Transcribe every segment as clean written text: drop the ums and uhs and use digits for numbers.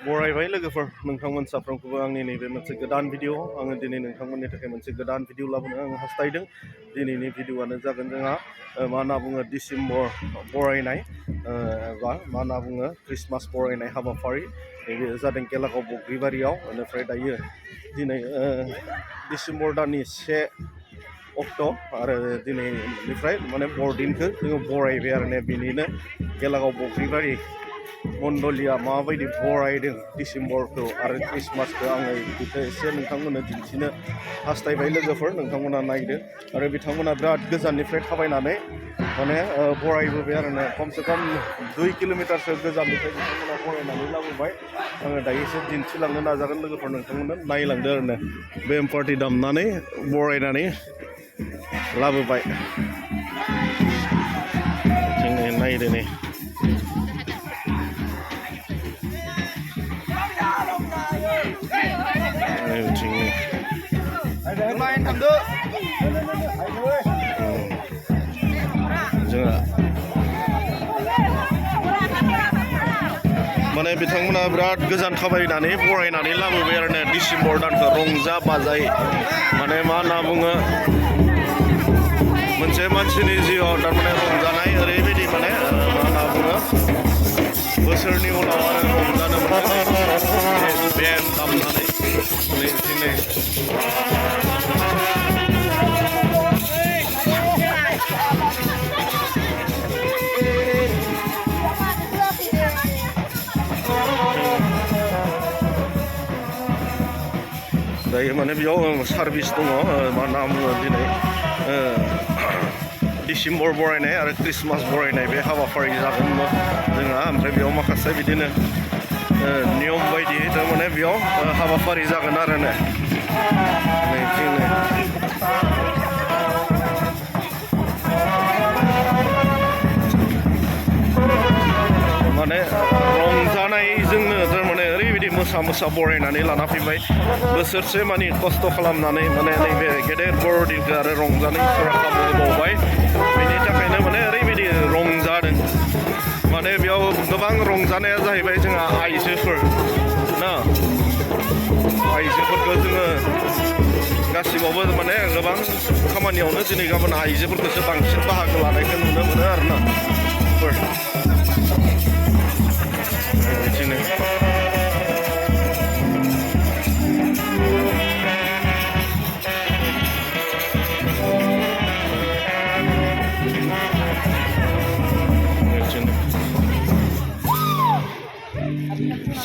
बरायबाय लोगोफोर नोंथांमोन साफ्रोमखौबो आंनि नैबे मोनसे गोदान भिडिअ आङो दिनै नोंथांमोननि थाखाय मोनसे गोदान भिडिअ लाबोनो आङो हास्थायदों। दिनैनि भिडिअआनो जागोन जोंहा मा होनना बुङो डिसेम्बर बरायनाय एबा मा होनना बुङो ख्रिस्टमास बरायनाय हाबाफारि नैबे जादों गेलागाव बग्रिबारियाव। बेनिफ्राय दायो दिनै डिसेम्बर दाननि 1 अक्ट' आरो दिनैनिफ्राय माने बरदिनखौ जोङो बरायबाय आरो बिनिनो गेलागाव बग्रिबारि मण्डलिया माबायदि बरायदों डिसेम्बरखौ आरो ख्रिस्टमासखौ आङो बेखौ एसे नोंथांमोननो दिन्थिनो हास्थायबाय लोगोफोर। नोंथांमोना नायदो आरो बिथांमोना बिराद गोजाननिफ्राय थाबायनानै माने बरायबोबाय आरो खमसे खम 2 किल'मिटारसो गोजाननिफ्राय बिथांमोना बरायनानै लाबोबाय। आङो दायो एसे दिन्थिलांनो नाजागोन लोगोफोर, नोंथांमोननो नायलांदो आरो बेम पार्टि दामनानै बरायनानै लाबोबाय। जोंनि नायदो नै जोंहा माने बिथांमोना बिराद गोजान थाबायनानै बरायनानै लाबोबाय आरो डिसेम्बर दानखौ रंजा बाजायै माने मा होनना बुङो मोनसे मानसिनि जिउआव थारमाने रंजानाय ओरैबायदि माने मा होनना बुङो बोसोरनि उनाव आरो रंजानो मोननाय बेम दामनानै दायो माने बेयाव सार्भिस दङ मा होनना बुङो दिनै डिसेम्बर बरायनाय आरो ख्रिस्टमास बरायनाय बे हाबाफारि जागोन जोंहा। ओमफ्राय बेयाव माखासे बिदिनो नियम बायदियै थारमाने बेयाव हाबाफारि जागोन आरो माने रंजानायजोंनो थारमाने ओरैबायदि मोसा बरायनानै लाना फैबाय। बोसोरसे मानि खस्थ' खालामनानै माने नैबे गेदेर बर'दिनखौ आरो रंजानो इसोरा खाबु होबावबाय। बेनि थाखायनो माने ओरैबायदि रंजादों। माने बेयाव गोबां रंजानाया जाहैबाय जोंहा आइजोफोर ना, आइजोफोरखौ जोङो गासिबावबो माने गोबां खामानियावनो दिनै गाबोन आइजोफोरखौसो बांसिन बाहागो लानायखौ नुनो मोनो आरोना। बिदिनो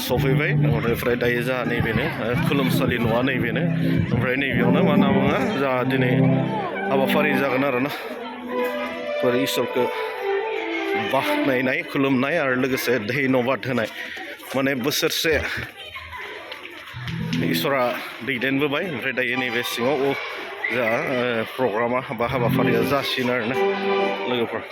सफैबाय। ओमफ्राय दायो जोंहा नैबेनो खुलुमसालि न'आ नैबेनो। ओमफ्राय नैबेयावनो मा होनना बुङो जोंहा दिनै हाबाफारि जागोन आरोना इसोरखौ बाख्नायनाय खुलुमनाय आरो लोगोसे धन्यबाद होनाय। माने बोसोरसे इसोरा दैदेनबोबाय। ओमफ्राय दायो नैबे सिङाव जोंहा प्रग्रामा बा हाबाफारिया जासिगोन आरोना लोगोफोर।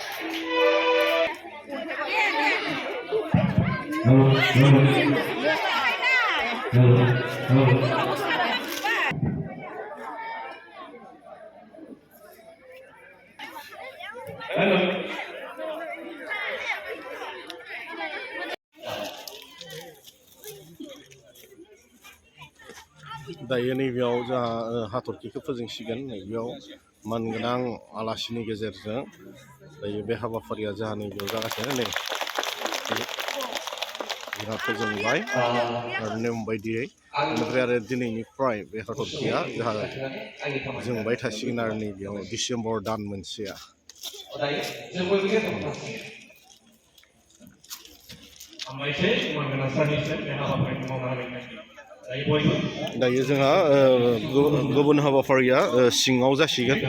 दायो नैबेयाव जोंहा हाथरखिखौ फोजोंसिगोन। नैबेयाव मानगोनां आलासिनि गेजेरजों दायो बे हाबाफारिया जोंहा नैबेयाव जागासिनो। नै जोंहा फोजोंबाय नेम बायदियै। बेनिफ्राय आरो दिनैनिफ्राय बे हाथरखिया जोंहा जोंबाय थासिगोन आरो नैबेयाव डिसेम्बर दान मोनसेया। दायो जोंहा गुबुन हाबाफारिया सिङाव जासिगोन।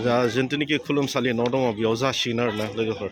जा जिथुनिखि खुलुमसालि न' दङ बेयाव जासिगोन आरोना लोगोफोर।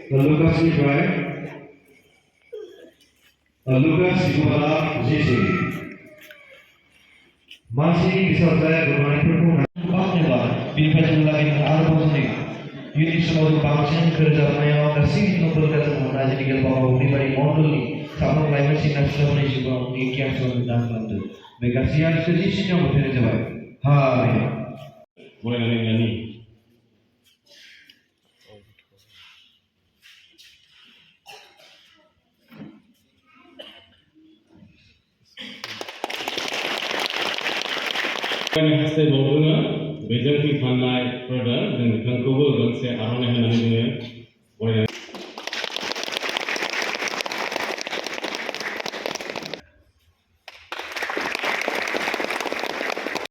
Lukasनिफ्राय Lukas Sigmala Jisi masih bisa saya bermain performa baknya बिनिफ्राय जों लागैनो आरोबाव जोंनि इयुननि समाव जों बांसिन रोजाबनायाव गासैबो न'फोरखौ जों मोननाय जोंनि गेलबागाव बगरिबारि मण्डलनि साफ्रोम लाइमोन सेंग्रा सिख्लाफोरनि जिउआव गियानखौ दान खालामदों बे गासैया सोरजिसिनायाव मोनफैनाय जाबाय हाय बरायनानै लानि हास्थायबावदोङो बेजों फैफानाय ब्रादार जों बिथांखौबो मोनसे आर'नाइ